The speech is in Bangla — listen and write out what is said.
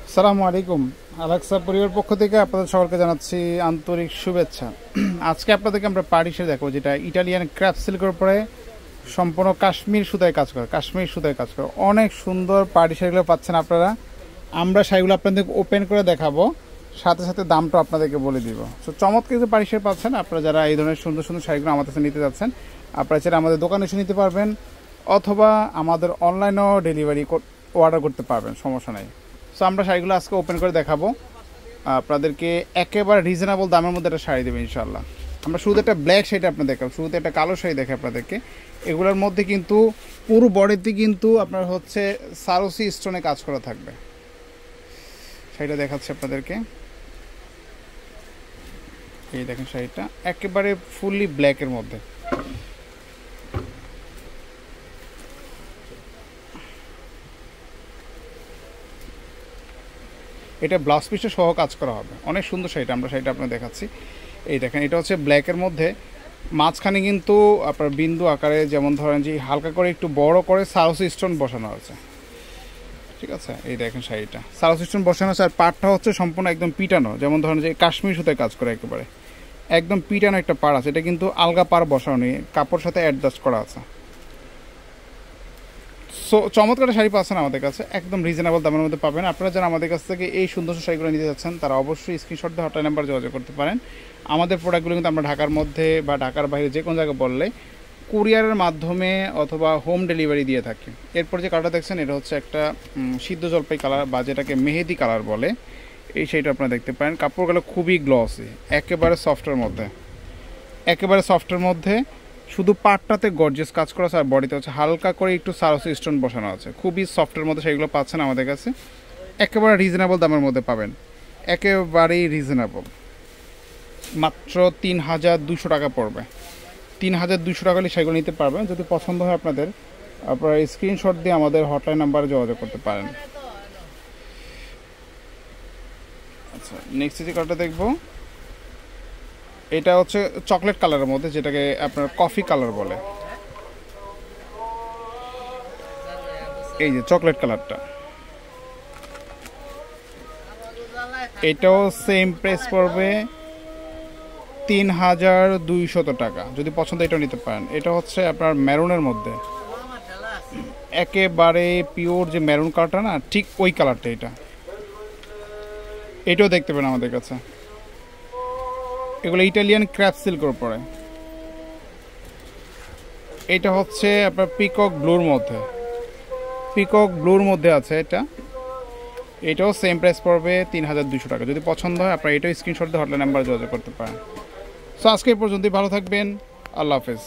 আসসালামু আলাইকুম। আলাক্সা পরিবার পক্ষ থেকে আপনাদের সকলকে জানাচ্ছি আন্তরিক শুভেচ্ছা। আজকে আপনাদেরকে আমরা পার্টি শাড়ি দেখাবো, যেটা ইটালিয়ান ক্র্যাপ সিল্কের উপরে সম্পূর্ণ কাশ্মীর সুতায় কাজ করে, অনেক সুন্দর পার্টি শাড়িগুলো পাচ্ছেন আপনারা। আমরা শাড়িগুলো আপনাদেরকে ওপেন করে দেখাবো, সাথে সাথে দামটা আপনাদেরকে বলে দিব। সো চমৎকার কিছু পার্টি শাড়ি পাচ্ছেন আপনারা যারা এই ধরনের সুন্দর সুন্দর শাড়িগুলো আমাদের কাছে নিতে যাচ্ছেন। আপনারা চাইলে আমাদের দোকানে এসে নিতে পারবেন, অথবা আমাদের অনলাইনেও ডেলিভারি অর্ডার করতে পারবেন, সমস্যা নেই। সো আমরা শাড়িগুলো আজকে ওপেন করে দেখাবো আপনাদেরকে, একেবারে রিজনেবল দামের মধ্যে একটা শাড়ি দেবে ইনশাল্লাহ। আমরা শুরুতে একটা ব্ল্যাক শাড়ি আপনার দেখাবো, শুরুতে একটা কালো শাড়ি দেখে আপনাদেরকে। এগুলোর মধ্যে কিন্তু পুরো বডিতে কিন্তু আপনার হচ্ছে সারোসি স্টোনে কাজ করা থাকবে। শাড়িটা দেখাচ্ছে আপনাদেরকে, এই দেখেন শাড়িটা একেবারে ফুললি ব্ল্যাকের মধ্যে। এটা ব্লাউজ পিসটা সহ কাজ করা হবে, অনেক সুন্দর শাড়িটা। আমরা শাড়িটা আপনার দেখাচ্ছি, এই দেখেন এটা হচ্ছে ব্ল্যাকের মধ্যে, মাঝখানে কিন্তু আপনার বিন্দু আকারে, যেমন ধরেন যে হালকা করে একটু বড় করে সারোসি স্টোন বসানো আছে, ঠিক আছে। এই দেখেন শাড়িটা সারোসি স্টোন বসানো আছে, আর পাড়টা হচ্ছে সম্পূর্ণ একদম পিটানো, যেমন ধরেন যে কাশ্মীর সুতায় কাজ করে একেবারে একদম পিটানো একটা পাড় আছে। এটা কিন্তু আলগা পাড় বসানো নেই, কাপড়ের সাথে অ্যাডজাস্ট করা আছে। সো চমৎকার শাড়ি পাচ্ছেন আমাদের কাছে, একদম রিজনেবল দামের মধ্যে পাবেন। আপনারা যারা আমাদের কাছ থেকে এই সুন্দর শাড়িগুলো নিতে যাচ্ছেন, তারা অবশ্যই স্ক্রিনশট দিয়ে হটলাইন নাম্বার যোগাযোগ করতে পারেন। আমাদের প্রোডাক্টগুলো কিন্তু আমরা ঢাকার মধ্যে বা ঢাকার বাইরে যে কোনো জায়গায় বললে কুরিয়ারের মাধ্যমে অথবা হোম ডেলিভারি দিয়ে থাকি। এরপর যে কালারটা দেখছেন, এটা হচ্ছে একটা সিদ্ধ জলপাই কালার, বা যেটাকে মেহেদি কালার বলে। এই শাড়িটা আপনারা দেখতে পারেন, কাপড়গুলো খুবই গ্লসি, একেবারে সফটের মধ্যে শুধু পাটটাতে গর্জিয়াস কাজ করা আছে, আর বডিতে হচ্ছে হালকা করে একটু সারোসি স্টোন বসানো আছে। খুবই সফটের মধ্যে সেগুলো পাচ্ছেন আমাদের কাছে, একেবারে রিজনেবল দামের মধ্যে পাবেন, একেবারেই রিজনেবল। মাত্র ৩,২০০ টাকা পড়বে। ৩,২০০ টাকা হলে সেগুলো নিতে পারবেন। যদি পছন্দ হয় আপনারা স্ক্রিনশট দিয়ে আমাদের হটলাইন নাম্বারে যোগাযোগ করতে পারেন। আচ্ছা, নেক্সট যে কালারটা দেখবো, এটা হচ্ছে চকলেট কালারের মধ্যে, যেটাকে আপনার কফি কালার বলে। এই যে চকলেট কালারটা, এটাও সেম প্রাইস পড়বে ৩,২০০ টাকা। যদি পছন্দ এটাও নিতে পারেন। এটা হচ্ছে আপনার মেরুনের মধ্যে, একেবারে পিওর যে মেরুন কালারটা না, ঠিক ওই কালারটা। এটাও দেখতে পারেন আমাদের কাছে। এগুলো ইটালিয়ান ক্র্যাপ সিল্কের উপরে। এটা হচ্ছে আপনার পিকক ব্লুর মধ্যে আছে এটাও সেম প্রাইস পড়বে ৩,২০০ টাকা। যদি পছন্দ হয় আপনারা এটাও স্ক্রিনশট দিয়ে হটলাইন নাম্বার যোগাযোগ করতে পারেন। সো আজকে এই পর্যন্তই, ভালো থাকবেন, আল্লাহ হাফেজ।